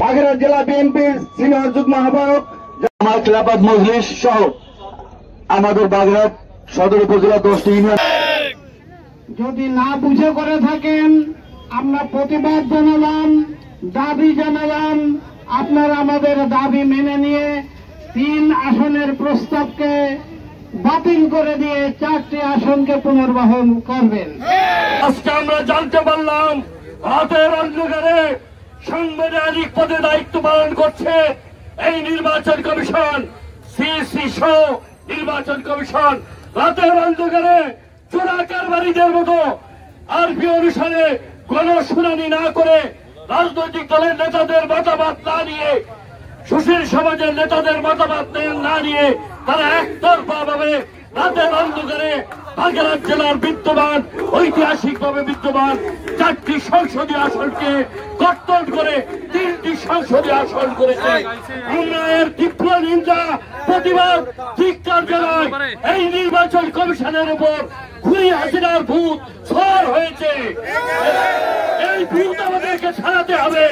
বাগেরহাট জেলা বিএনপির সিনিয়র যুগ্ম আহ্বায়ক আমার খেলাফত মজলিস সহ আমাদের বাগেরহাট সদর উপজেলা 10টি ইউনিয়ন যদি না বুঝে করে থাকেন আমরা প্রতিবাদ জানালাম, দাবি জানালাম, আপনারা আমাদের দাবি মেনে নিয়ে 3 আসনের প্রস্তাবকে বাতিল করে দিয়ে 4টি আসনকে পুনর্বহাল করবেন। আজকে আমরা জানতে পারলাম রাতের অন্ধকারে সাংবিধানিক পদে দায়িত্ব পালন করছে এই নির্বাচন কমিশন, সিইসি সহ নির্বাচন কমিশন। রাতের অন্ধকারে চোরা কারবারিদের মতো আরপি অনুসারে কোন শুনানি না করে, রাজনৈতিক দলের নেতাদের মতামত না নিয়ে, সুশীল সমাজের নেতাদের মতামত না নিয়ে তারা একতরফা ভাবে রাতের অন্ধকারে বাগেরহাট জেলার বিদ্যমান, ঐতিহাসিকভাবে বিদ্যমান 4টি সংসদীয় আসনকে কর্তন করে 3টি সংসদীয় আসন করেছে। আমরা এর তীব্র নিন্দা, প্রতিবাদ, ধিক্কার জানাই। এই নির্বাচন কমিশনের উপর খুনি হাসিনার ভূত সওয়ার হয়েছে। এই ভূত আমাদেরকে ছাড়াতে হবে।